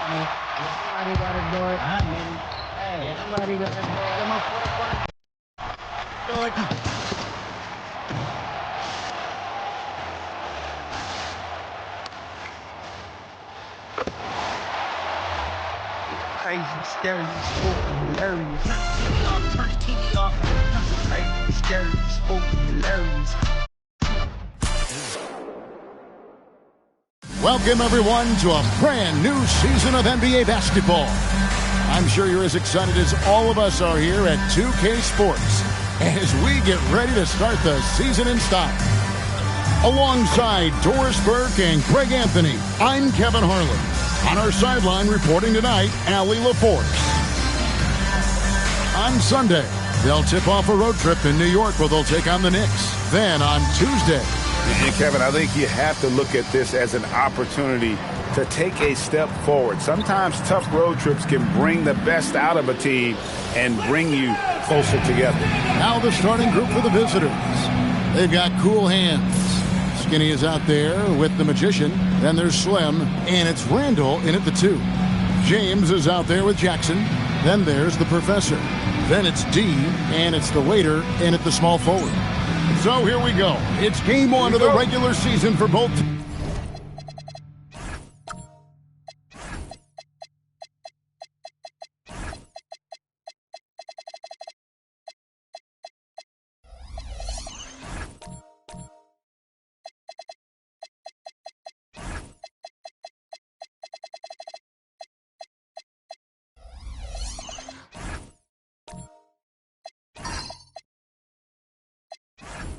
Somebody got to do it. I mean, hey, somebody got to do it. I'm up for do it. Crazy, scary, spooky, hilarious. Turn the TV off. Crazy, scary, spooky, hilarious. Welcome, everyone, to a brand new season of NBA basketball. I'm sure you're as excited as all of us are here at 2K Sports as we get ready to start the season in style. Alongside Doris Burke and Greg Anthony, I'm Kevin Harlan. On our sideline reporting tonight, Allie LaForce. On Sunday, they'll tip off a road trip in New York where they'll take on the Knicks. Then on Tuesday, and Kevin, I think you have to look at this as an opportunity to take a step forward. Sometimes tough road trips can bring the best out of a team and bring you closer together. Now the starting group for the visitors. They've got Cool Hands. Skinny is out there with the Magician. Then there's Slim, and it's Randall in at the 2. James is out there with Jackson. Then there's the Professor. Then it's D, and it's the Waiter in at the small forward. So here we go. It's game 1 of the regular season for both teams.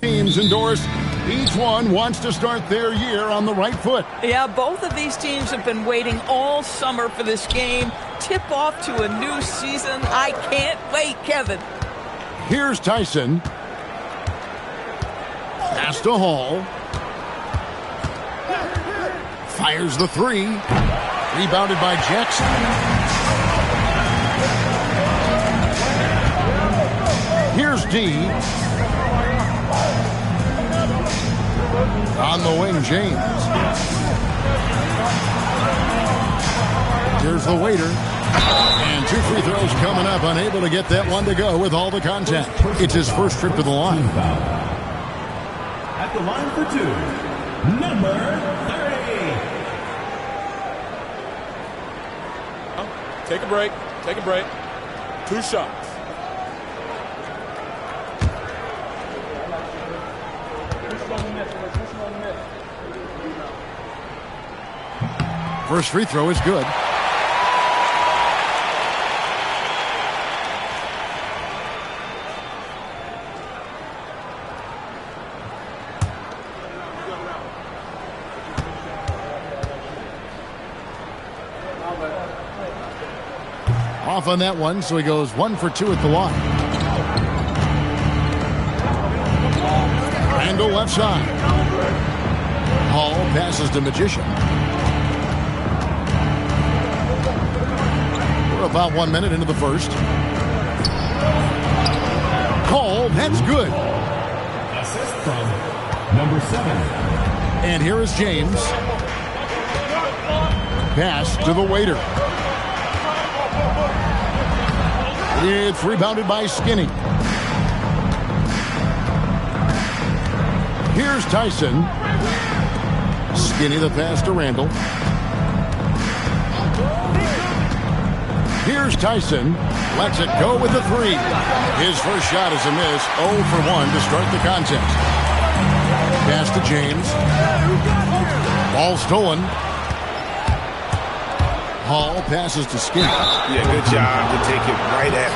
Teams endorsed. Each one wants to start their year on the right foot. Yeah, both of these teams have been waiting all summer for this game. Tip off to a new season. I can't wait, Kevin. Here's Tyson. Pass to Hall. Fires the 3. Rebounded by Jackson. Here's D. On the wing, James. Here's the Waiter. And 2 free throws coming up. Unable to get that one to go with all the contact. It's his first trip to the line. At the line for 2, number 30. Take a break. Take a break. 2 shots. First free throw is good. Off on that one, so he goes 1 for 2 at the line. Randall left side. Hall passes to Magician. We're about 1 minute into the first. Call, that's good. Assist from number 7. And here is James. Pass to the Waiter. It's rebounded by Skinny. Here's Tyson. Skinny the pass to Randall. Here's Tyson. Lets it go with the 3. His first shot is a miss. 0 for 1 to start the contest. Pass to James. Ball stolen. Hall passes to Skinny. Yeah, good job to take it right at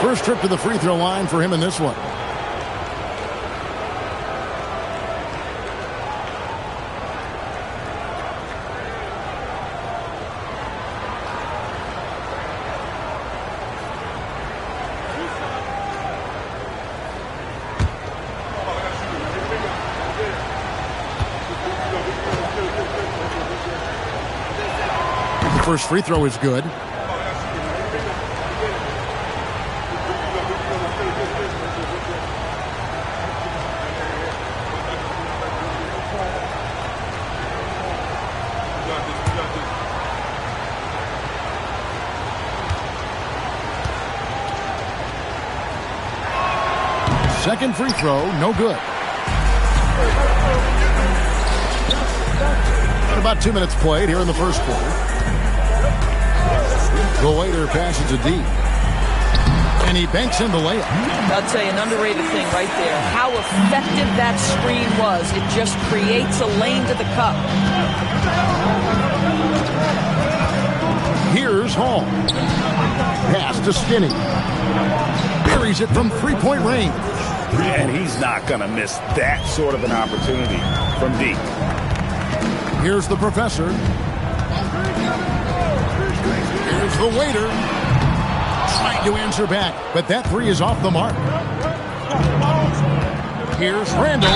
him. First trip to the free throw line for him in this one. First free throw is good. Second free throw, no good. And about 2 minutes played here in the first quarter. The Waiter passes it deep. And he banks in the layup. I'll tell you an underrated thing right there. How effective that screen was. It just creates a lane to the cup. Here's Hall. Pass to Skinny. Buries it from three-point range. And he's not going to miss that sort of an opportunity from deep. Here's the Professor. Here's the Waiter. Trying to answer back, but that three is off the mark. Here's Randall.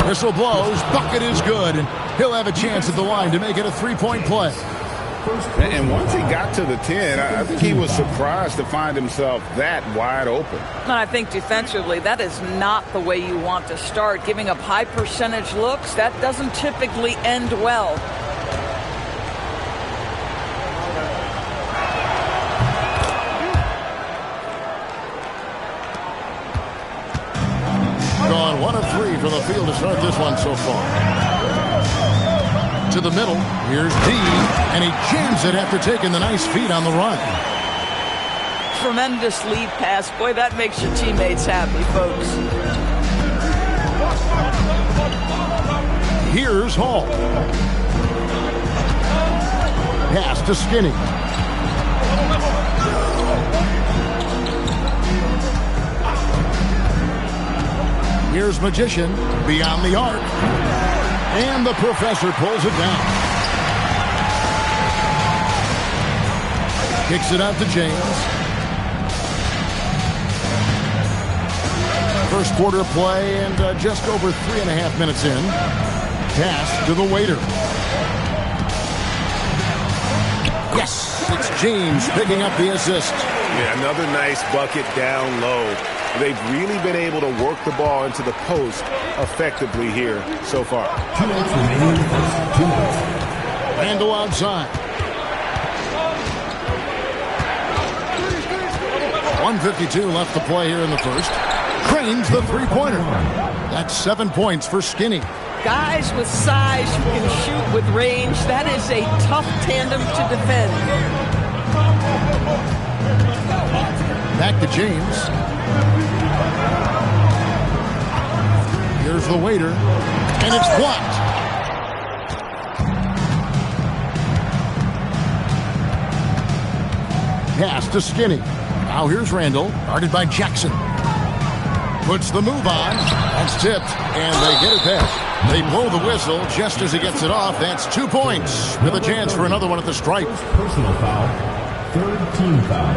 Whistle blows. Bucket is good. And he'll have a chance at the line to make it a three-point play. And once he got to the 10, I think he was surprised to find himself that wide open. And I think defensively, that is not the way you want to start. Giving up high percentage looks, that doesn't typically end well. Gone 1 of 3 from the field to start this one so far. To the middle. Here's D. And he jams it after taking the nice feed on the run. Tremendous lead pass. Boy, that makes your teammates happy, folks. Here's Hall. Pass to Skinny. Here's Magician beyond the arc. And the Professor pulls it down. Kicks it out to James. First quarter play and just over 3.5 minutes in. Pass to the Waiter. Yes, it's James picking up the assist. Yeah, another nice bucket down low. They've really been able to work the ball into the post effectively here so far. 2 minutes remaining in the first. 2 minutes. Randall outside. 1:52 left to play here in the first. Cranes the three-pointer. That's 7 points for Skinny. Guys with size who can shoot with range, that is a tough tandem to defend. Back to James. Here's the Waiter, and it's blocked. Pass to Skinny. Now here's Randall, guarded by Jackson. Puts the move on. That's tipped, and they get it back. They blow the whistle just as he gets it off. That's 2 points with a chance for another one at the stripe. Personal foul. Third team foul.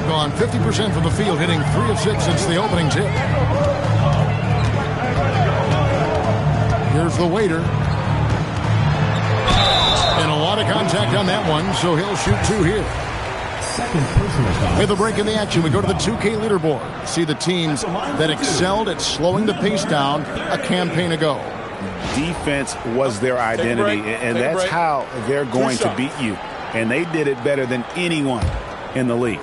On 50% from the field, hitting 3 of 6 since the opening tip. Here's the Waiter. And a lot of contact on that one, so he'll shoot 2 here. Second personal foul. With a break in the action, we go to the 2K leaderboard. See the teams that excelled at slowing the pace down a campaign ago. Defense was their identity, and that's how they're going to beat you. And they did it better than anyone in the league.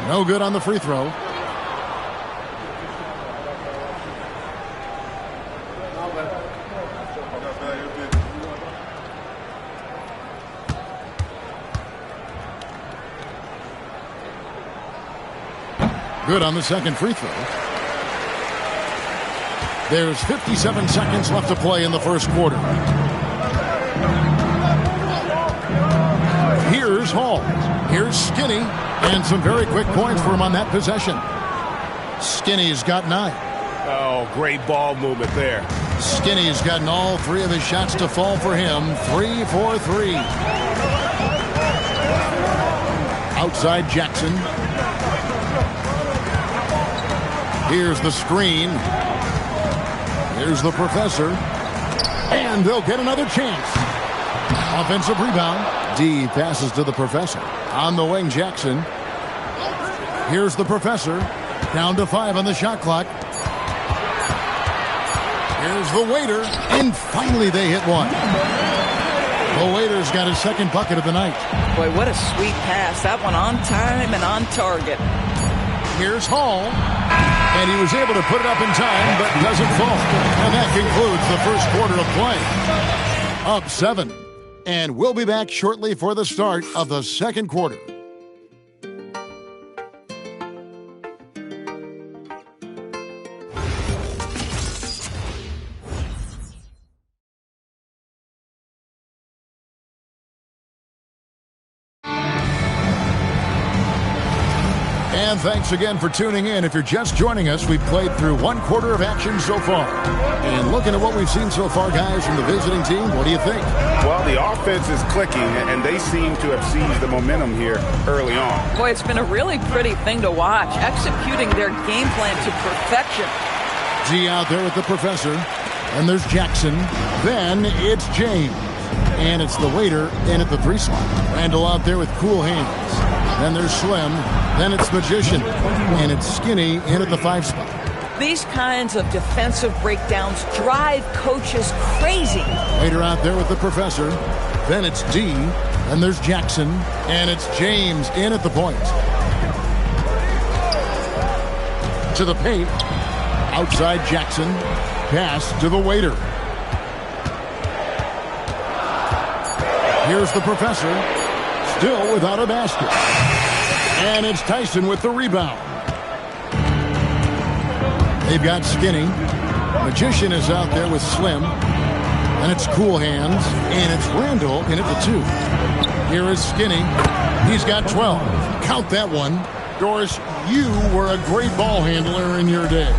No good on the free throw. Good on the second free throw. There's 57 seconds left to play in the first quarter. Here's Hall. Here's Skinny. And some very quick points for him on that possession. Skinny's got 9. Oh, great ball movement there. Skinny's gotten all 3 of his shots to fall for him. 3 for 3. Outside Jackson. Here's the screen. Here's the professor. And they'll get another chance. Offensive rebound. D passes to the professor. On the wing, Jackson. Here's the professor. Down to 5 on the shot clock. Here's the waiter. And finally they hit one. The waiter's got his second bucket of the night. Boy, what a sweet pass. That one on time and on target. Here's Hall. And he was able to put it up in time, but doesn't fall. And that concludes the first quarter of play. Up 7. And we'll be back shortly for the start of the second quarter. And thanks again for tuning in. If you're just joining us, we've played through one quarter of action so far. And looking at what we've seen so far, guys, from the visiting team, what do you think? Well, the offense is clicking, and they seem to have seized the momentum here early on. Boy, it's been a really pretty thing to watch, executing their game plan to perfection. G out there with the professor. And there's Jackson. Then it's James. And it's the waiter in at the 3 spot. Randall out there with cool hands. Then there's Slim. Then it's Magician. And it's Skinny in at the 5 spot. These kinds of defensive breakdowns drive coaches crazy. Waiter out there with the professor. Then it's D. Then there's Jackson. And it's James in at the point. To the paint. Outside Jackson. Pass to the waiter. Here's the professor. Still without a basket. And it's Tyson with the rebound. They've got Skinny. Magician is out there with Slim. And it's Cool Hands. And it's Randall in at the 2. Here is Skinny. He's got 12. Count that one. Doris, you were a great ball handler in your day.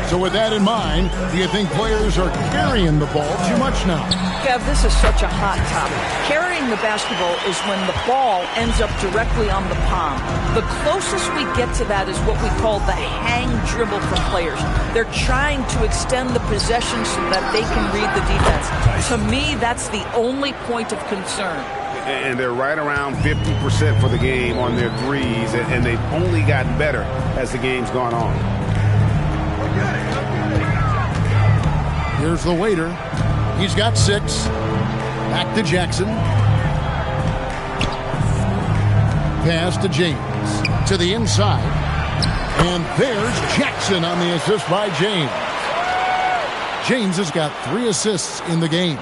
So with that in mind, do you think players are carrying the ball too much now? Kev, this is such a hot topic. Carrying the basketball is when the ball ends up directly on the palm. The closest we get to that is what we call the hang dribble from players. They're trying to extend the possession so that they can read the defense. To me, that's the only point of concern. And they're right around 50% for the game on their threes, and they've only gotten better as the game's gone on. Here's the waiter. He's got 6. Back to Jackson. Pass to James. To the inside. And there's Jackson on the assist by James. James has got 3 assists in the game.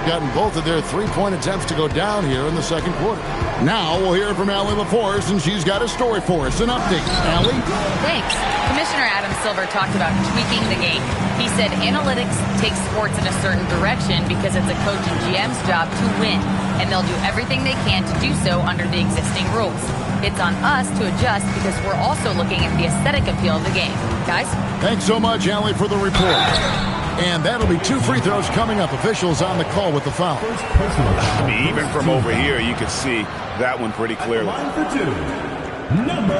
Gotten both of their 3-point attempts to go down here in the second quarter. Now we'll hear from Allie LaForce, and she's got a story for us. An update. Allie? Thanks. Commissioner Adam Silver talked about tweaking the game. He said analytics takes sports in a certain direction because it's a coach and GM's job to win, and they'll do everything they can to do so under the existing rules. It's on us to adjust because we're also looking at the aesthetic appeal of the game. Guys? Thanks so much, Allie, for the report. And that'll be 2 free throws coming up. Officials on the call with the foul. I mean, even from over here, you can see that one pretty clearly. Line for 2, number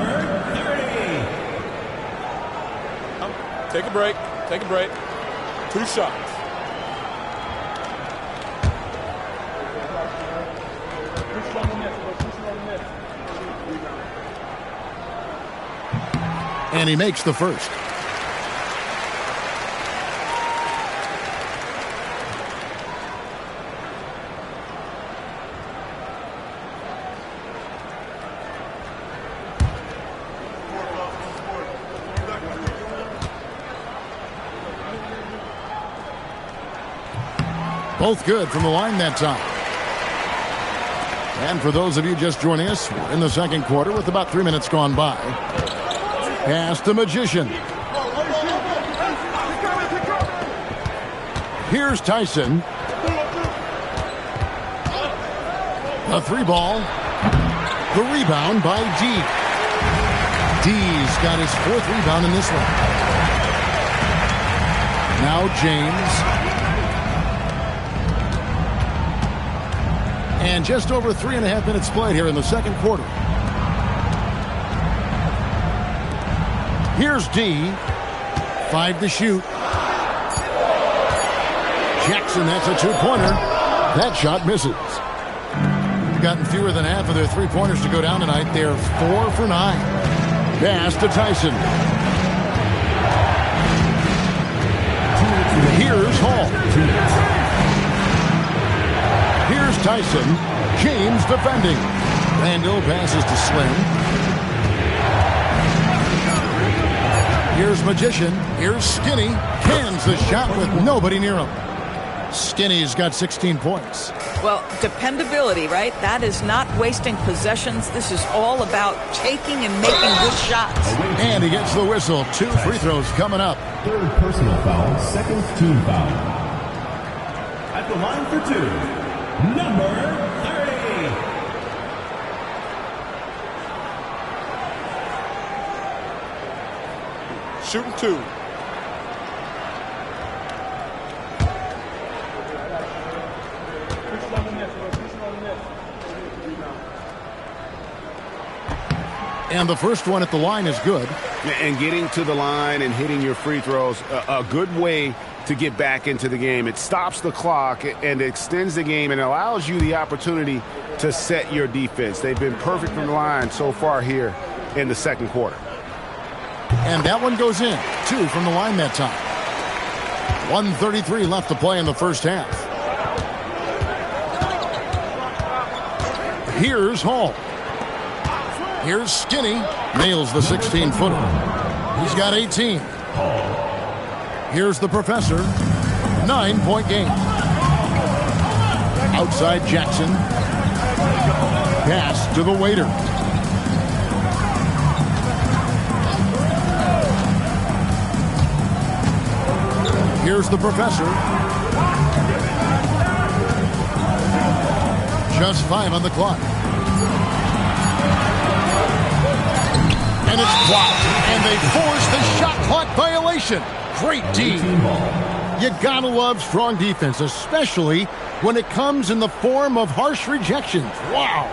30. Take a break. Take a break. 2 shots. And he makes the first. Both good from the line that time. And for those of you just joining us, we're in the second quarter with about 3 minutes gone by. Pass to Magician. Here's Tyson. A 3-ball. The rebound by D. D's got his 4th rebound in this one. Now James. And just over 3.5 minutes played here in the second quarter. Here's D. 5 to shoot. Jackson, that's a two-pointer. That shot misses. They've gotten fewer than half of their three-pointers to go down tonight. They're 4 for 9. Pass to Tyson. Here's Hall. Here's Tyson. James defending. Randall passes to Slim. Here's Magician. Here's Skinny. Cans the shot with nobody near him. Skinny's got 16 points. Well, dependability, right? That is not wasting possessions. This is all about taking and making good shots. And he gets the whistle. 2 free throws coming up. Third personal foul, second team foul. At the line for 2, number 30. Shooting 2. And the first one at the line is good. And getting to the line and hitting your free throws, a good way to get back into the game. It stops the clock and extends the game and allows you the opportunity to set your defense. They've been perfect from the line so far here in the second quarter. And that one goes in. 2 from the line that time. 1:33 left to play in the first half. Here's Hall. Here's Skinny. Nails the 16-footer. He's got 18. Here's the Professor. 9-point game. Outside Jackson. Pass to the waiter. Here's the Professor. Just 5 on the clock. And it's blocked. And they force the shot clock violation. Great D. You gotta love strong defense, especially when it comes in the form of harsh rejections. Wow.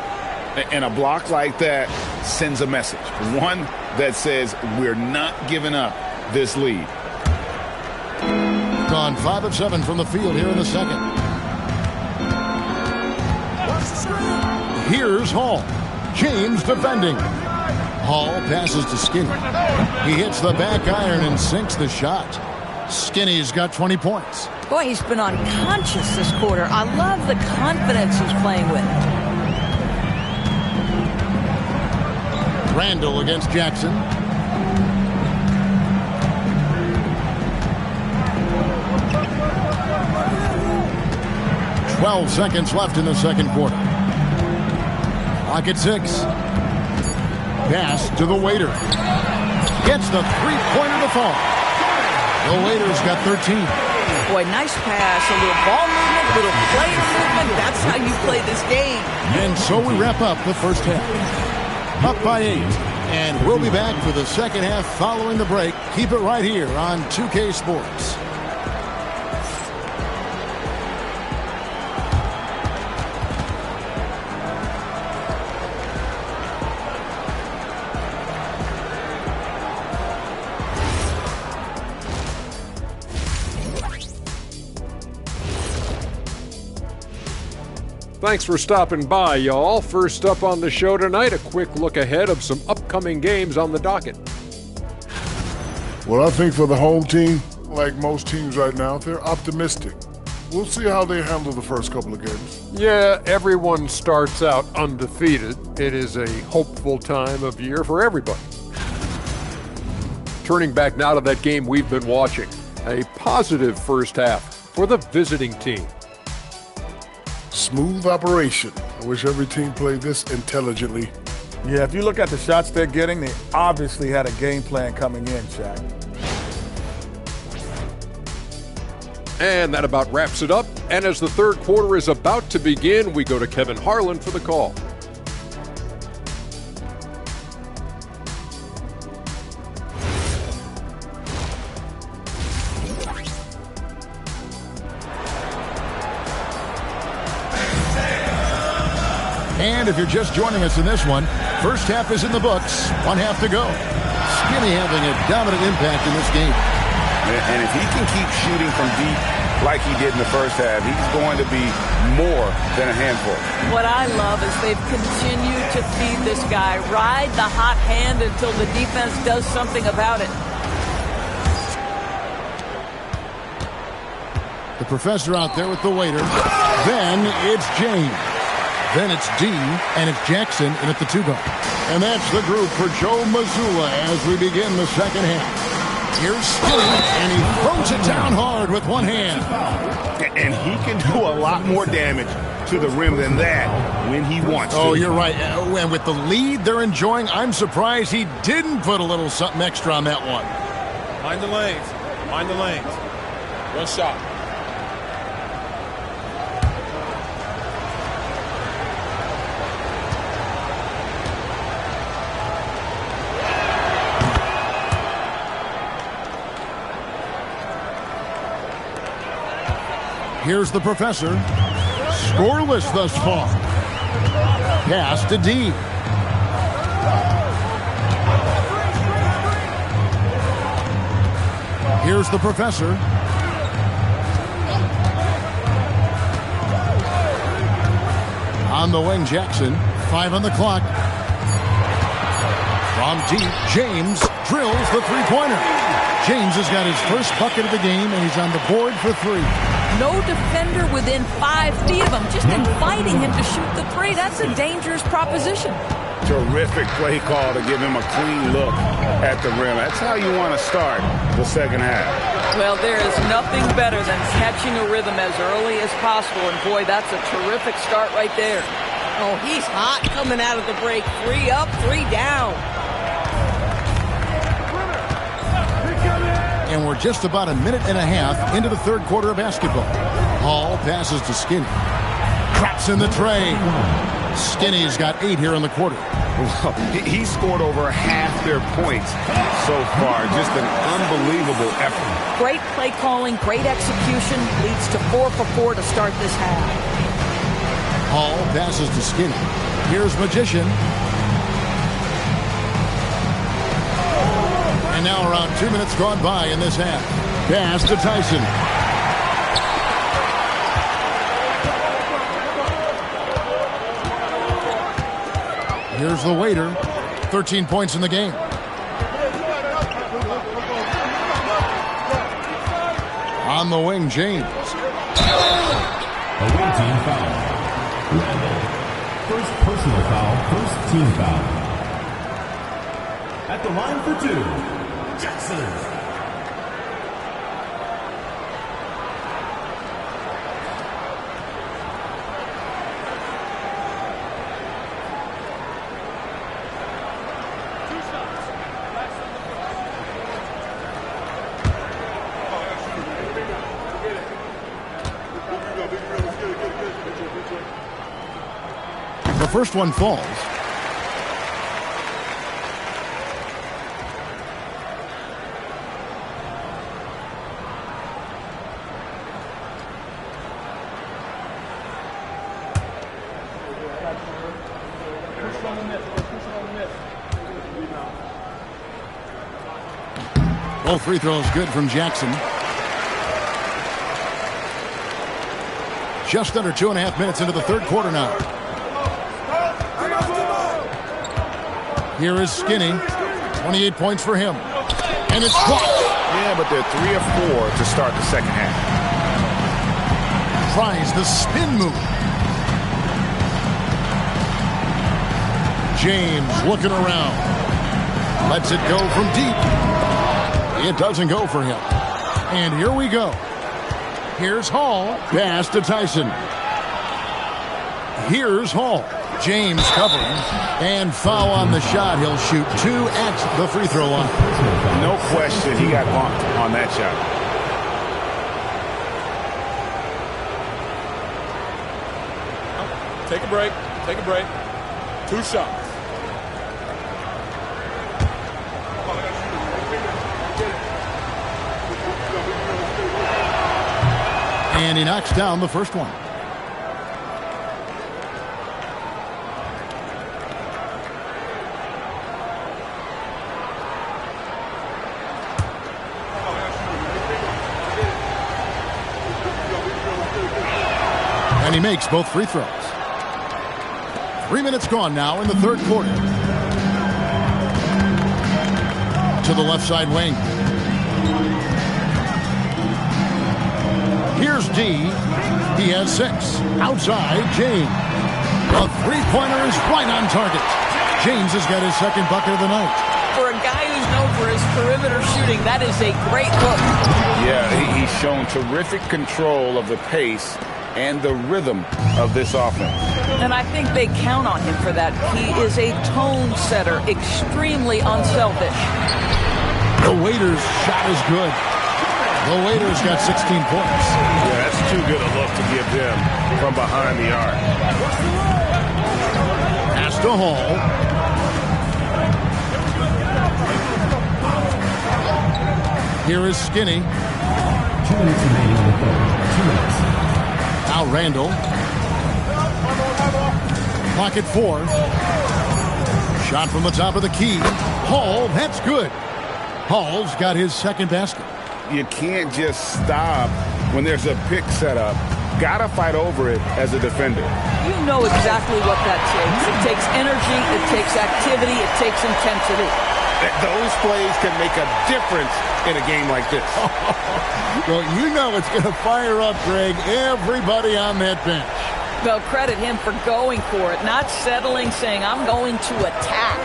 And a block like that sends a message. One that says we're not giving up this lead. Gone 5 of 7 from the field here in the second. Here's Hall. James defending. Hall passes to Skinny. He hits the back iron and sinks the shot. Skinny's got 20 points. Boy, he's been unconscious this quarter. I love the confidence he's playing with. Randall against Jackson. "12 seconds left in the second quarter. Clock at 6. Pass to the waiter. Gets the three-pointer to fall. The waiter's got 13. Boy, nice pass. A little ball movement, a little player movement. That's how you play this game. And so we wrap up the first half. Up by 8. And we'll be back for the second half following the break. Keep it right here on 2K Sports. Thanks for stopping by, y'all. First up on the show tonight, a quick look ahead of some upcoming games on the docket. Well, I think for the home team, like most teams right now, they're optimistic. We'll see how they handle the first couple of games. Yeah, everyone starts out undefeated. It is a hopeful time of year for everybody. Turning back now to that game we've been watching. A positive first half for the visiting team. Smooth operation. I wish every team played this intelligently. Yeah, if you look at the shots they're getting, they obviously had a game plan coming in, Shaq. And that about wraps it up. And as the third quarter is about to begin, we go to Kevin Harlan for the call. And if you're just joining us in this one, first half is in the books. 1 half to go. Skinny having a dominant impact in this game. And if he can keep shooting from deep like he did in the first half, he's going to be more than a handful. What I love is they've continued to feed this guy. Ride the hot hand until the defense does something about it. The professor out there with the waiter. Then it's James. Then it's D, and it's Jackson, and at the 2 guard. And that's the group for Joe Mazzulla as we begin the second half. Here's Skinny, and he throws it down hard with one hand. And he can do a lot more damage to the rim than that when he wants to. Oh, you're right. And with the lead they're enjoying, I'm surprised he didn't put a little something extra on that one. Mind the lanes. Mind the lanes. One shot. Here's the professor. Scoreless thus far. Pass to D. Here's the professor. On the wing, Jackson. 5 on the clock. From deep, James drills the three-pointer. James has got his first bucket of the game, and he's on the board for 3. No defender within 5 feet of him, just inviting him to shoot the 3. That's a dangerous proposition. Terrific play call to give him a clean look at the rim. That's how you want to start the second half. Well, there is nothing better than catching a rhythm as early as possible, and boy, that's a terrific start right there. Oh, he's hot coming out of the break. 3 up, 3 down. And we're just about a minute and a half into the third quarter of basketball. Hall passes to Skinny. Drops in the tray. Skinny's got 8 here in the quarter. Well, he scored over half their points so far. Just an unbelievable effort. Great play calling, great execution. Leads to 4 for 4 to start this half. Hall passes to Skinny. Here's Magician. And now around 2 minutes gone by in this half. Pass to Tyson. Here's the waiter. 13 points in the game. On the wing, James. A wing team foul. First personal foul, first team foul. At the line for 2, Jackson. The first one falls. Both free throws good from Jackson. Just under 2.5 minutes into the third quarter now. Here is Skinny. 28 points for him. And it's blocked. Yeah, but they're 3 of 4 to start the second half. Tries the spin move. James looking around. Lets it go from deep. It doesn't go for him. And here we go. Here's Hall. Pass to Tyson. Here's Hall. James covering. And foul on the shot. He'll shoot 2 at the free throw line. No question he got bumped on that shot. Take a break. Take a break. 2 shots. And he knocks down the first one. And he makes both free throws. 3 minutes gone now in the third quarter. To the left side wing. Here's D. He has 6. Outside, James. A three-pointer is right on target. James has got his second bucket of the night. For a guy who's known for his perimeter shooting, that is a great look. Yeah, he's shown terrific control of the pace and the rhythm of this offense. And I think they count on him for that. He is a tone setter, extremely unselfish. The Waiters' shot is good. The Waiters got 16 points. Yeah, that's too good a look to give them from behind the arc. Pass to Hall. Here is Skinny. 2 minutes remaining in the third. 2 minutes. Now Randall. Clock at 4. Shot from the top of the key. Hall, that's good. Hall's got his second basket. You can't just stop when there's a pick set up. Gotta fight over it as a defender. You know exactly what that takes. It takes energy, it takes activity, it takes intensity. Those plays can make a difference in a game like this. Well, you know it's going to fire up, Greg, everybody on that bench. Well, credit him for going for it, not settling, saying, I'm going to attack.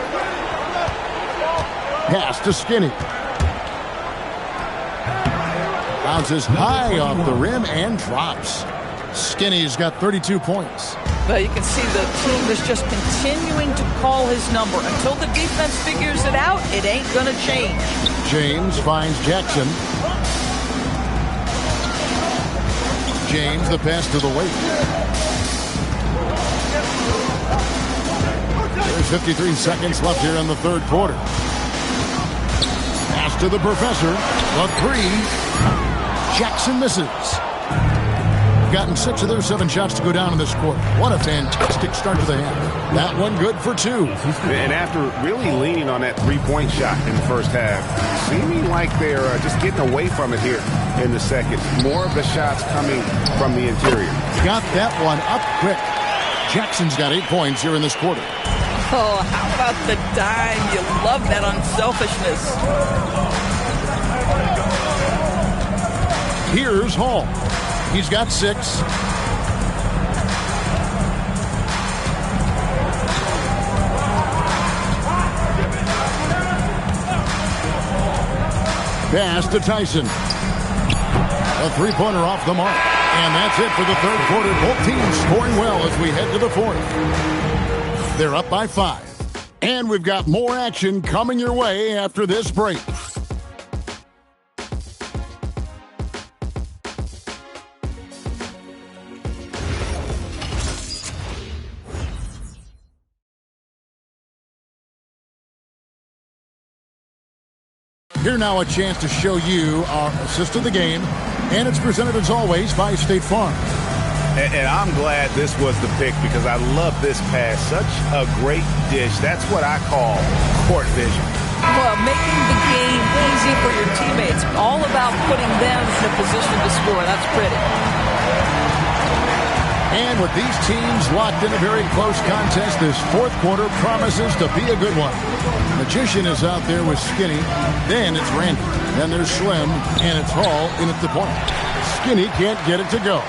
Pass to Skinny. Bounces high off the rim and drops. Skinny's got 32 points. Well, you can see the team is just continuing to call his number. Until the defense figures it out, it ain't going to change. James finds Jackson. James, the pass to the weight. There's 53 seconds left here in the third quarter. Pass to the professor. The three. Jackson misses. Gotten 6 of their 7 shots to go down in this quarter. What a fantastic start to the half. That one good for 2. And after really leaning on that three-point shot in the first half, seeming like they're just getting away from it here in the second. More of the shots coming from the interior. Got that one up quick. Jackson's got 8 points here in this quarter. Oh, how about the dime? You love that unselfishness. Here's Hall. He's got 6. Pass to Tyson. A three-pointer off the mark. And that's it for the third quarter. Both teams scoring well as we head to the fourth. They're up by 5. And we've got more action coming your way after this break. Here now a chance to show you our assist of the game, and it's presented as always by State Farm. And I'm glad this was the pick because I love this pass. Such a great dish. That's what I call court vision. Well, making the game easy for your teammates. All about putting them in a position to score. That's pretty. And with these teams locked in a very close contest, this fourth quarter promises to be a good one. Magician is out there with Skinny. Then it's Randy. Then there's Slim. And it's Hall in at the point. Skinny can't get it to go.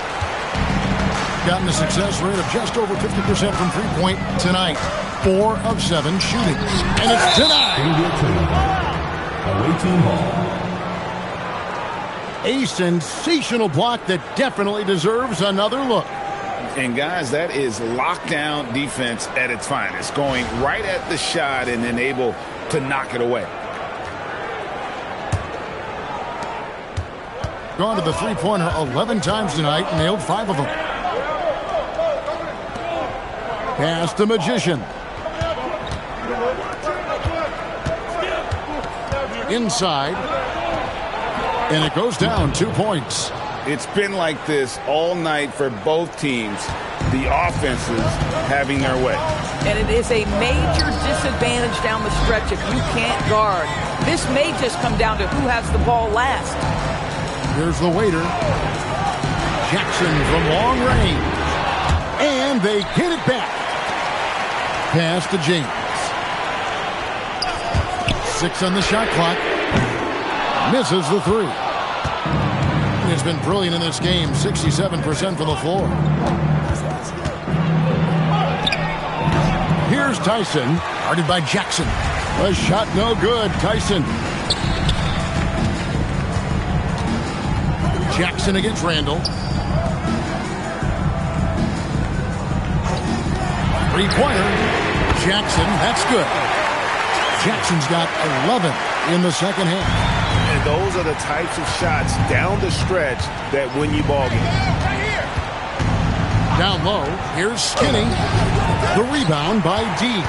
Gotten a success rate of just over 50% from three-point tonight. 4 of 7 shooting. And it's denied. Away team ball. A sensational block that definitely deserves another look. And guys, that is lockdown defense at its finest. Going right at the shot and then able to knock it away. Gone to the three-pointer 11 times tonight, nailed 5 of them. Pass to Magician. Inside. And it goes down 2 points. It's been like this all night for both teams. The offenses having their way. And it is a major disadvantage down the stretch if you can't guard. This may just come down to who has the ball last. Here's the waiter. Jackson from long range. And they get it back. Pass to James. 6 on the shot clock. Misses the 3. He's been brilliant in this game. 67% from the floor. Here's Tyson. Guarded by Jackson. A shot no good. Tyson. Jackson against Randall. 3-pointer. Jackson. That's good. Jackson's got 11 in the second half. And those are the types of shots down the stretch that win you ball games. Down low, here's Skinny. The rebound by D.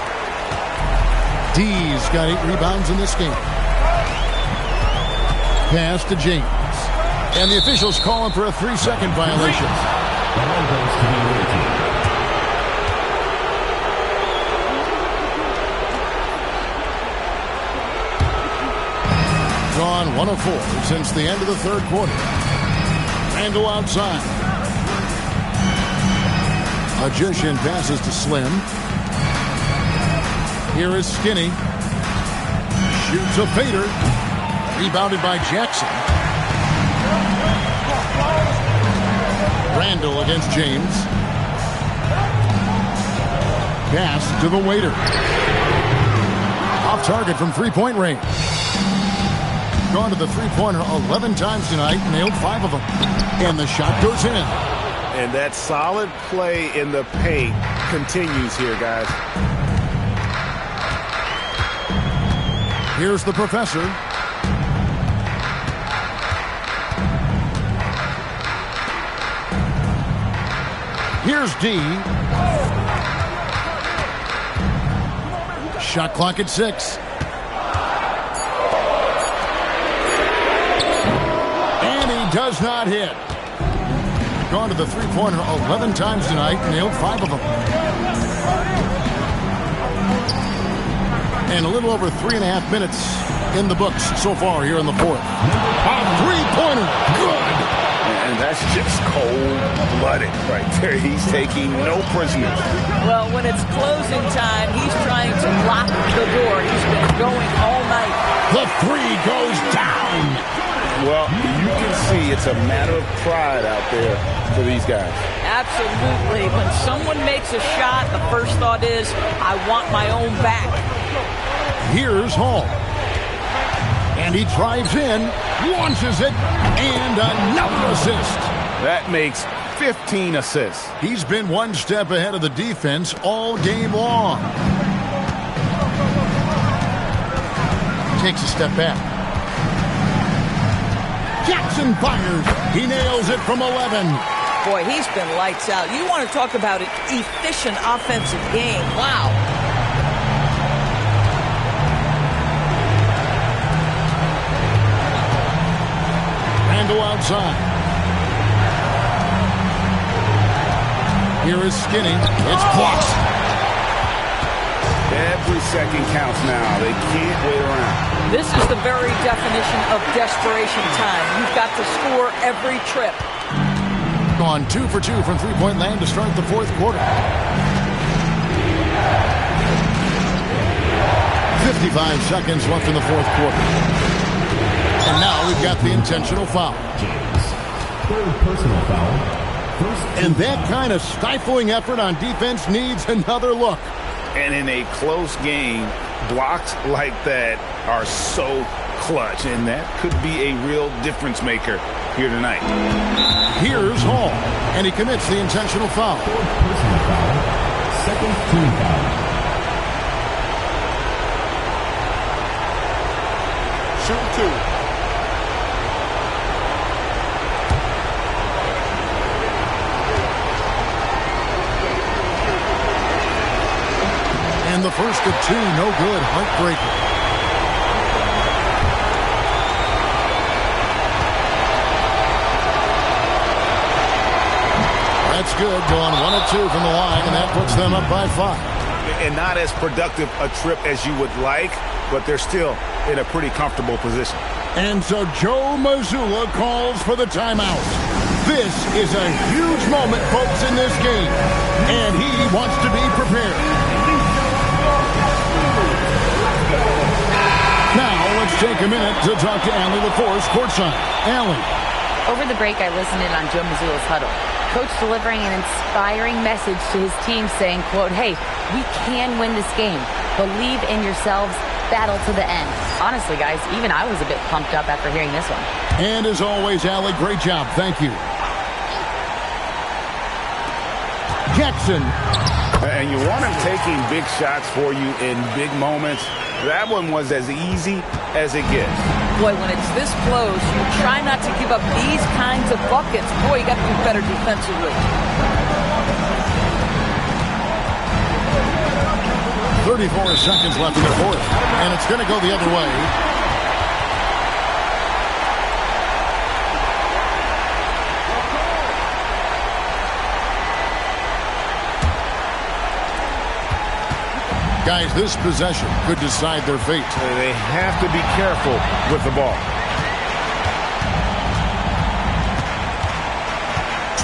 D's got 8 rebounds in this game. Pass to James. And the officials calling for a 3-second violation. Gone 1 of 4 since the end of the third quarter. Randall outside. Magician passes to Slim. Here is Skinny. Shoots a fader. Rebounded by Jackson. Randall against James. Pass to the waiter. Off target from 3-point range. Gone to the 3-pointer 11 times tonight, nailed 5 of them. And the shot goes in. And that solid play in the paint continues here, guys. Here's the professor. Here's D. Shot clock at 6. Does not hit. Gone to the 3-pointer 11 times tonight, nailed 5 of them. And a little over 3.5 minutes in the books so far here in the fourth. A 3-pointer, good. And that's just cold-blooded right there. He's taking no prisoners. Well, when it's closing time, he's trying to lock the door. He's been going all night. The 3 goes down. Well, you can see it's a matter of pride out there for these guys. Absolutely. When someone makes a shot, the first thought is, I want my own back. Here's Hall. And he drives in, launches it, and another assist. That makes 15 assists. He's been one step ahead of the defense all game long. Takes a step back. Jackson fires. He nails it from 11. Boy, he's been lights out. You want to talk about an efficient offensive game. Wow. Randall outside. Here is Skinny. It's blocked. Every second counts now. They can't wait around. This is the very definition of desperation time. You've got to score every trip. Gone 2 for 2 from 3-point land to start the fourth quarter. 55 seconds left in the fourth quarter. And now we've got the intentional foul. James. 3rd personal foul. And that kind of stifling effort on defense needs another look. And in a close game, blocks like that are so clutch, and that could be a real difference maker here tonight. Here's Hall, and he commits the intentional foul. 4th personal foul. 2nd team foul. Shoot 2. And the first of 2, no good. Heartbreaker. That's good. Going 1 of 2 from the line, and that puts them up by 5. And not as productive a trip as you would like, but they're still in a pretty comfortable position. And so Joe Mazzulla calls for the timeout. This is a huge moment, folks, in this game, and he wants to be prepared. Now, let's take a minute to talk to Allie LaForce courtside. Allie. Over the break, I listened in on Joe Mazzulla's huddle. Coach delivering an inspiring message to his team saying, quote, "Hey, we can win this game. Believe in yourselves. Battle to the end." Honestly, guys, even I was a bit pumped up after hearing this one. And as always, Allie, great job. Thank you. Jackson. And you want him taking big shots for you in big moments. That one was as easy as it gets. Boy, when it's this close, you try not to give up these kinds of buckets. Boy, you got to do better defensively. 34 seconds left in the fourth, and it's going to go the other way. Guys, this possession could decide their fate. They have to be careful with the ball.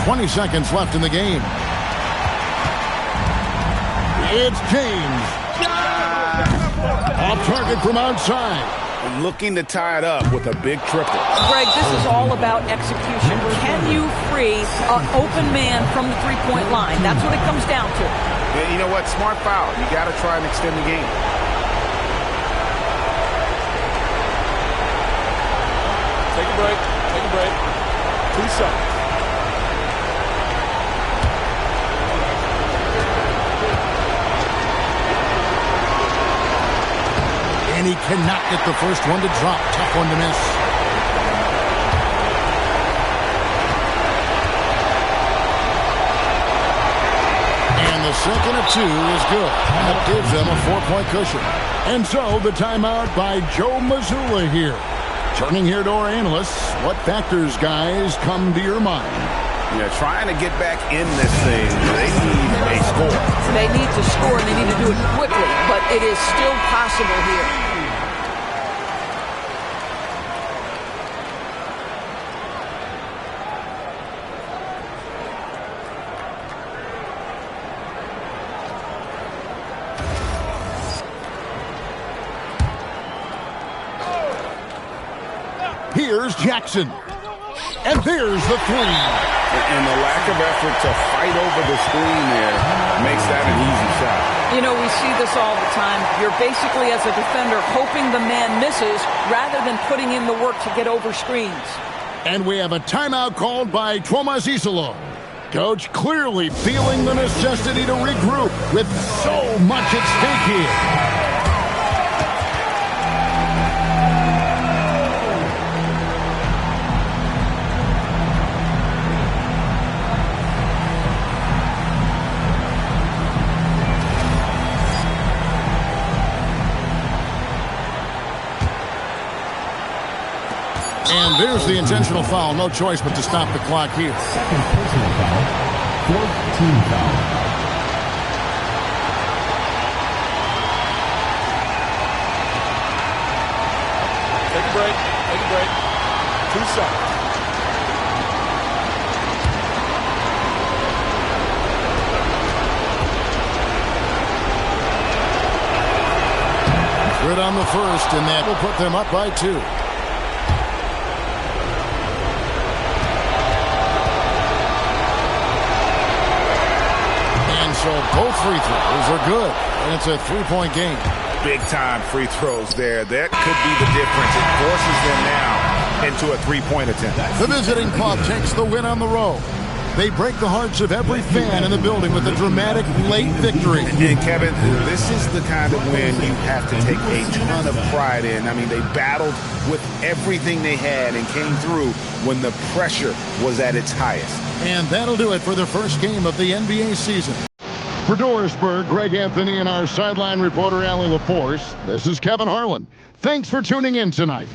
20 seconds left in the game. It's James. Off target from outside. Looking to tie it up with a big triple. Greg, this is all about execution. Can you free an open man from the three-point line? That's what it comes down to. Yeah, you know what? Smart foul. You got to try and extend the game. Take a break. Take a break. 2 seconds. And he cannot get the first one to drop. Tough one to miss. And the second of two is good. That gives them a 4-point cushion. And so the timeout by Joe Mazzulla here. Turning here to our analysts, what factors, guys, come to your mind? Yeah, trying to get back in this thing, they need a score. They need to score, and they need to do it quickly, but it is still possible here. Here's Jackson. And there's the three. And the lack of effort to fight over the screen there makes that an easy shot. You know, we see this all the time. You're basically, as a defender, hoping the man misses rather than putting in the work to get over screens. And we have a timeout called by Tomas Isolo. Coach clearly feeling the necessity to regroup with so much at stake here. And there's the intentional foul. No choice but to stop the clock here. Second personal foul. Fourth team foul. Take a break. Take a break. 2 seconds. Good on the first, and that will put them up by 2. So both free throws are good, and it's a 3-point game. Big-time free throws there. That could be the difference. It forces them now into a 3-point attempt. The visiting club takes the win on the road. They break the hearts of every fan in the building with a dramatic late victory. And Kevin, this is the kind of win you have to take a ton of pride in. I mean, they battled with everything they had and came through when the pressure was at its highest. And that'll do it for the first game of the NBA season. For Dorisburg, Greg Anthony and our sideline reporter, Allie LaForce, this is Kevin Harlan. Thanks for tuning in tonight.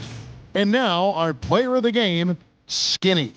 And now, our player of the game, Skinny.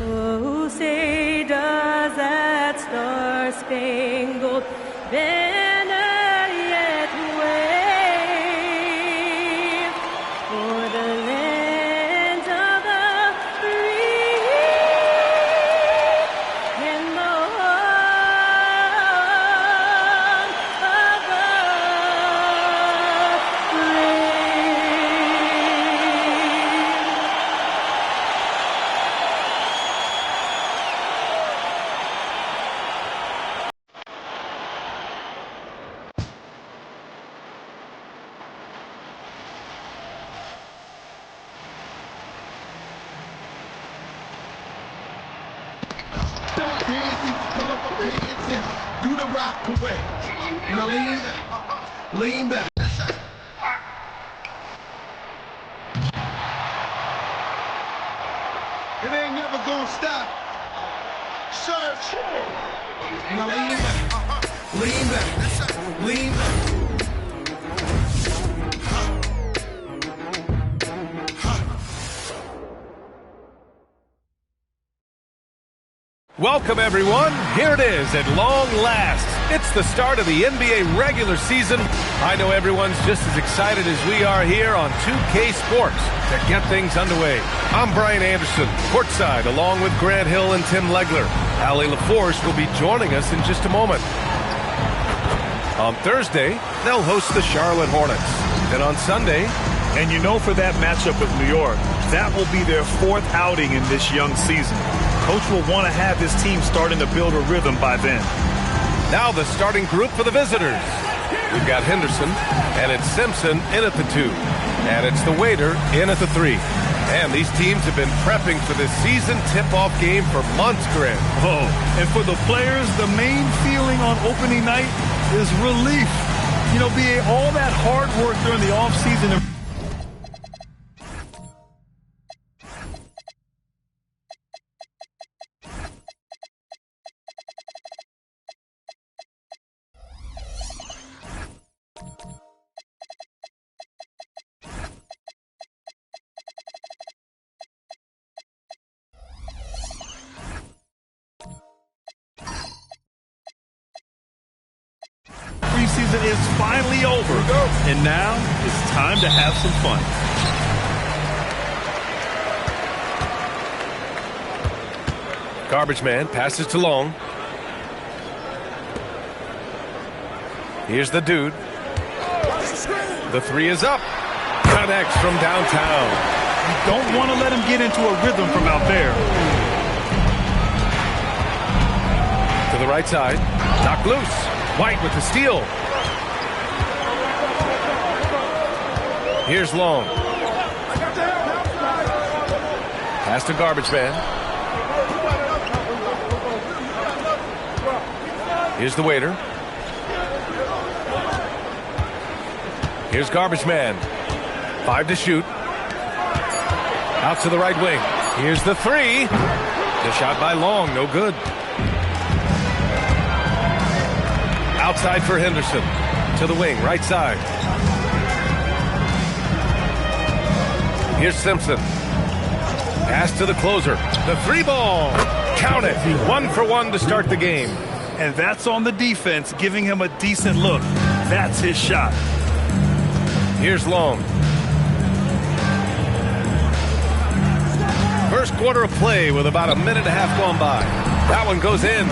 Oh, say does that star-spangled banner yet wave for the land of the free and the home of the brave. Do the rock away. You know, lean back. It ain't never gonna stop. Search. You know, lean back. Lean back. Lean back. Welcome, everyone. Here it is at long last. It's the start of the NBA regular season. I know everyone's just as excited as we are here on 2K Sports to get things underway. I'm Brian Anderson, courtside, along with Grant Hill and Tim Legler. Allie LaForce will be joining us in just a moment. On Thursday, they'll host the Charlotte Hornets. Then on Sunday, and you know, for that matchup with New York, that will be their 4th outing in this young season. Coach will want to have his team starting to build a rhythm by then. Now the starting group for the visitors. We've got Henderson, and it's Simpson in at the 2. And it's the waiter in at the 3. And these teams have been prepping for this season tip-off game for months, Grant. Oh, and for the players, the main feeling on opening night is relief. You know, BA, all that hard work during the offseason. Preseason is finally over, and now it's time to have some fun. Garbage man passes to Long. Here's the dude. The 3 is up. Connects from downtown. You don't want to let him get into a rhythm from out there. To the right side. Knocked loose. White with the steal. Here's Long. Pass to Garbage Man. Here's the waiter. Here's Garbage Man. 5 to shoot. Out to the right wing. Here's the 3. The shot by Long, no good. Outside for Henderson. To the wing, right side. Here's Simpson. Pass to the closer. The 3 ball. Count it. 1 for 1 to start the game. And that's on the defense, giving him a decent look. That's his shot. Here's Long. First quarter of play with about a minute and a half gone by. That one goes in.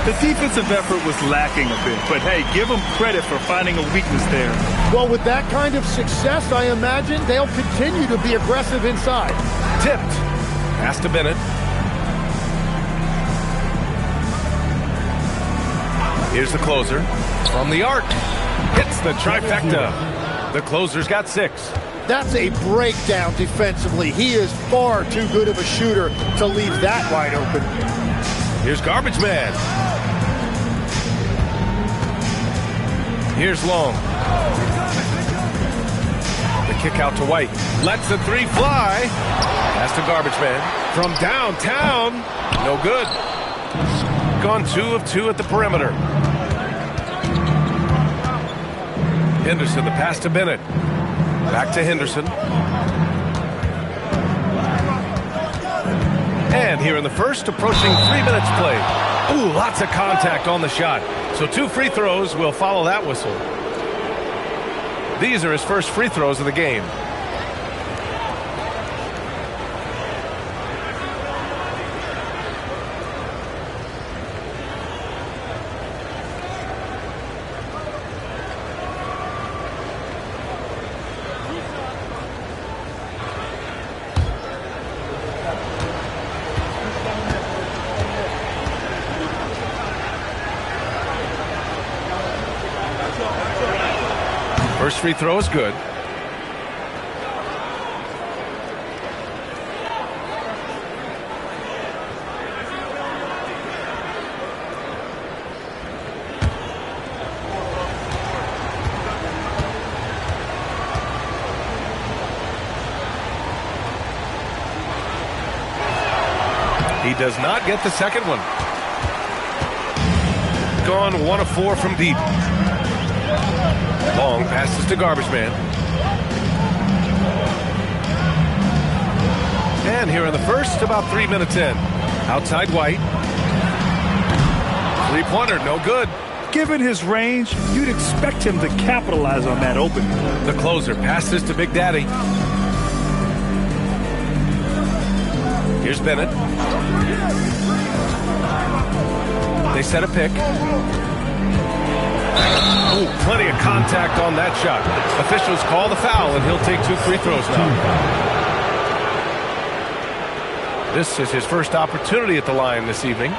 The defensive effort was lacking a bit, but hey, give them credit for finding a weakness there. Well, with that kind of success, I imagine they'll continue to be aggressive inside. Tipped. Pass to Bennett. Here's the closer. From the arc. Hits the trifecta. The closer's got 6. That's a breakdown defensively. He is far too good of a shooter to leave that wide open. Here's Garbage Man. Here's Long. The kick out to White. Lets the 3 fly. Pass to Garbage Man. From downtown. No good. Gone 2 of 2 at the perimeter. Henderson, the pass to Bennett. Back to Henderson. And here in the first, approaching 3 minutes played. Ooh, lots of contact on the shot. So 2 free throws will follow that whistle. These are his first free throws of the game. First free throw is good. He does not get the second one. Gone 1 of 4 from deep. Long passes to garbage man. And here in the first, about 3 minutes in. Outside White. Three-pointer, no good. Given his range, you'd expect him to capitalize on that opening. The closer passes to Big Daddy. Here's Bennett. They set a pick. Ooh, plenty of contact on that shot. Officials call the foul, and he'll take 2 free throws now. This is his first opportunity at the line this evening.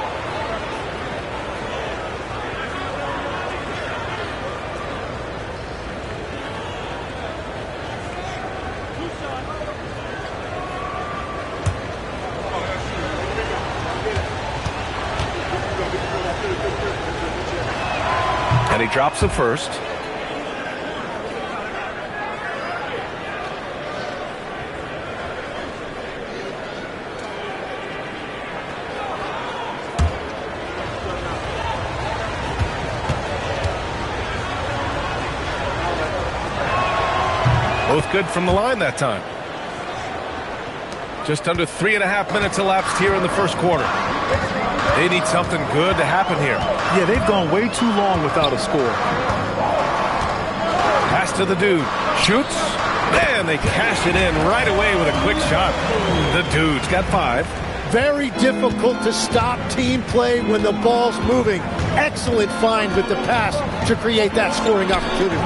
And he drops the first. Both good from the line that time. Just under 3.5 minutes elapsed here in the first quarter. They need something good to happen here. Yeah, they've gone way too long without a score. Pass to the dude. Shoots. And they cash it in right away with a quick shot. The dude's got 5. Very difficult to stop team play when the ball's moving. Excellent find with the pass to create that scoring opportunity.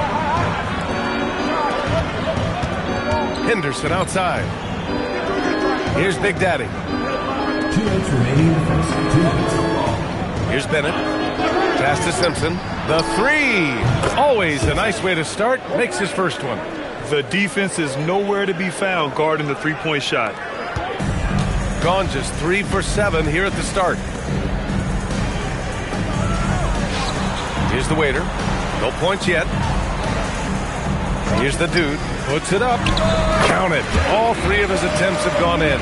Henderson outside. Here's Big Daddy. 2 minutes remaining in the first. 2 minutes. Here's Bennett. Pass to Simpson. The 3. Always a nice way to start. Makes his first one. The defense is nowhere to be found guarding the three-point shot. Gone just 3 for 7 here at the start. Here's the waiter. No points yet. Here's the dude. Puts it up. Count it. All 3 of his attempts have gone in.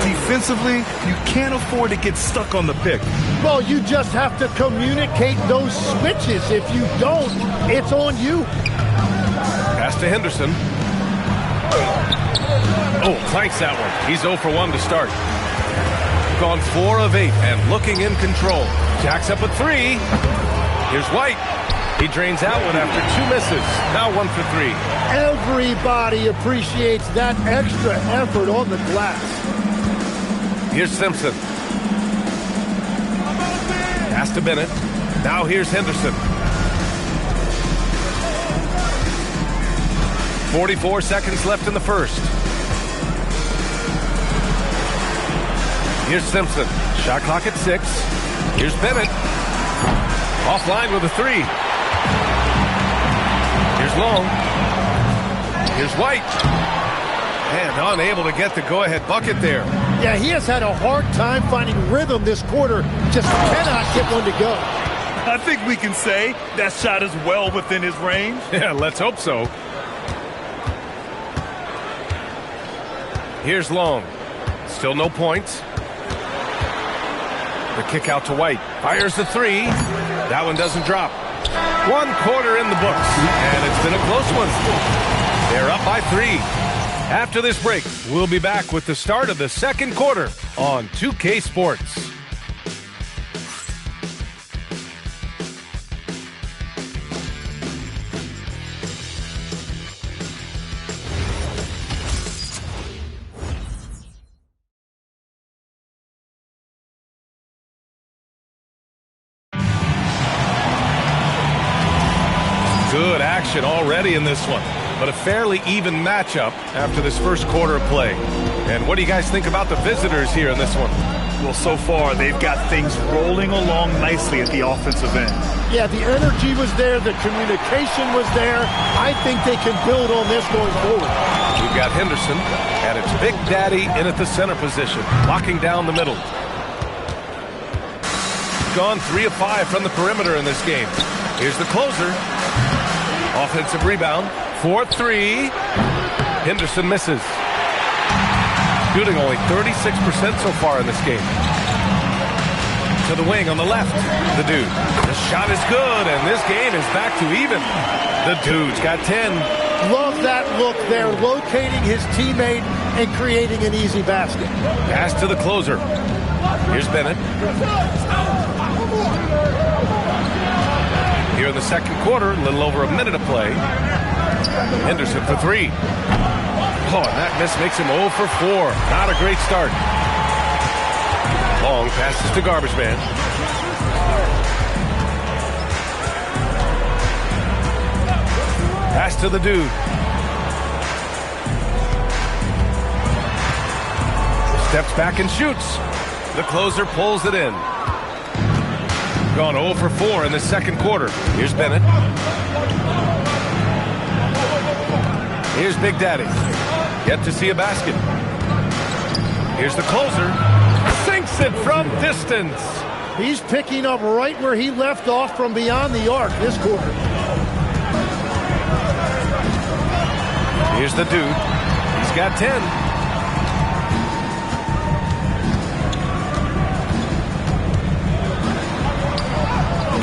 Defensively, you can't afford to get stuck on the pick. Well, you just have to communicate those switches. If you don't, it's on you. Pass to Henderson. Oh, clanks that one. He's 0 for 1 to start. Gone 4 of 8 and looking in control. Jacks up a 3. Here's White. He drains that one after 2 misses. Now 1 for 3. Everybody appreciates that extra effort on the glass. Here's Simpson. Pass to Bennett. Now here's Henderson. 44 seconds left in the first. Here's Simpson. Shot clock at 6. Here's Bennett. Offline with a 3. Here's Long. Here's White. And unable to get the go-ahead bucket there. Yeah, he has had a hard time finding rhythm this quarter. Just cannot get one to go. I think we can say that shot is well within his range. Yeah, let's hope so. Here's Long. Still no points. The kick out to White. Fires the 3. That one doesn't drop. 1 quarter in the books. And it's been a close one. They're up by 3. After this break, we'll be back with the start of the second quarter on 2K Sports. Good action already in this one, but a fairly even matchup after this first quarter of play. And what do you guys think about the visitors here in this one? Well, so far, they've got things rolling along nicely at the offensive end. Yeah, the energy was there. The communication was there. I think they can build on this going forward. We've got Henderson, and it's Big Daddy in at the center position, locking down the middle. Gone 3 of 5 from the perimeter in this game. Here's the closer. Offensive rebound, 4-3. Henderson misses. Shooting only 36% so far in this game. To the wing on the left, the dude. The shot is good, and this game is back to even. The dude's got 10. Love that look there, locating his teammate and creating an easy basket. Pass to the closer. Here's Bennett. Here in the second quarter, a little over a minute of play. Henderson for 3. Oh, and that miss makes him 0 for 4. Not a great start. Long passes to Garbage Man. Pass to the dude. Steps back and shoots. The closer pulls it in. Gone 0 for 4 in the second quarter. Here's Bennett. Here's Big Daddy. Yet to see a basket. Here's the closer. Sinks it from distance. He's picking up right where he left off from beyond the arc this quarter. Here's the dude. He's got 10.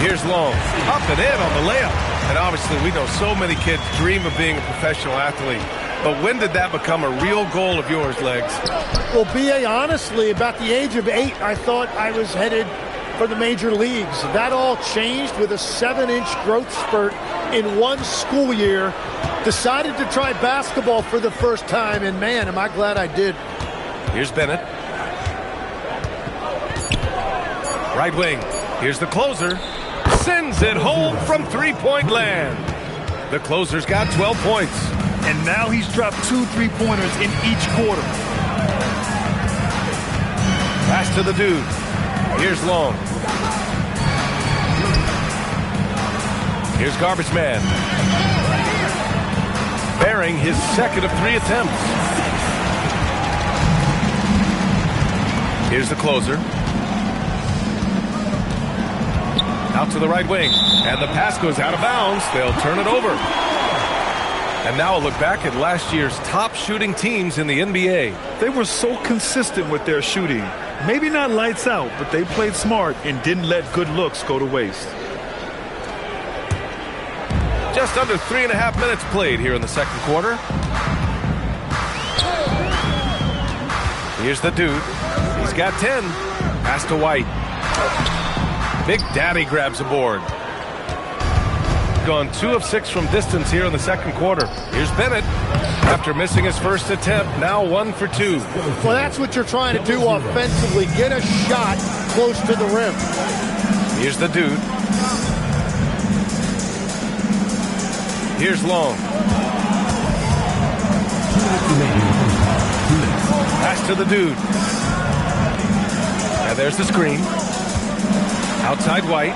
Here's Long, up and in on the layup. And obviously we know so many kids dream of being a professional athlete. But when did that become a real goal of yours, Legs? Well, B.A., honestly, about the age of 8, I thought I was headed for the major leagues. That all changed with a 7-inch growth spurt in one school year. Decided to try basketball for the first time, and man, am I glad I did. Here's Bennett. Right wing. Here's the closer. Sends it home from three-point land. The closer's got 12 points. And now he's dropped 2 3-pointers in each quarter. Pass to the dude. Here's Long. Here's Garbage Man. Bearing his second of 3 attempts. Here's the closer. Out to the right wing. And the pass goes out of bounds. They'll turn it over. And now a look back at last year's top shooting teams in the NBA. They were so consistent with their shooting. Maybe not lights out, but they played smart and didn't let good looks go to waste. Just under 3.5 minutes played here in the second quarter. Here's the dude. He's got 10. Pass to White. Big Daddy grabs a board. Gone 2 of 6 from distance here in the second quarter. Here's Bennett. After missing his first attempt, now 1 for 2. Well, that's what you're trying to do offensively. Get a shot close to the rim. Here's the dude. Here's Long. Pass to the dude. And there's the screen. Outside White.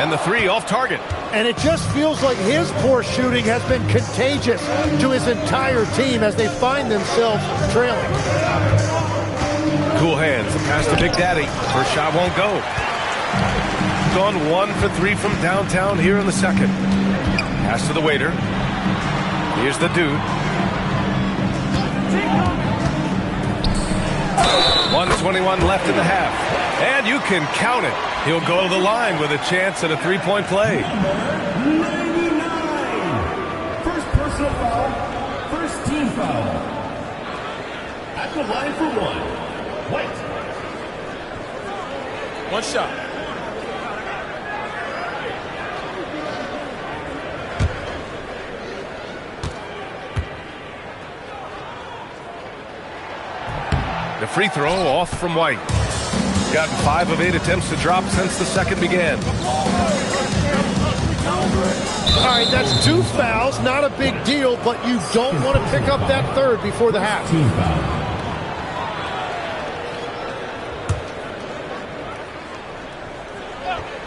And the 3 off target. And it just feels like his poor shooting has been contagious to his entire team as they find themselves trailing. Cool hands. The pass to Big Daddy. First shot won't go. Gone 1 for 3 from downtown here in the second. Pass to the waiter. Here's the dude. 1:21 left in the half. And you can count it. He'll go to the line with a chance at a 3-point play. 99. First personal foul. First team foul. At At the line for one, White. One shot. The free throw off from White. Gotten 5 of 8 attempts to drop since the second began. All right, that's 2 fouls. Not a big deal, but you don't want to pick up that third before the half. Team foul.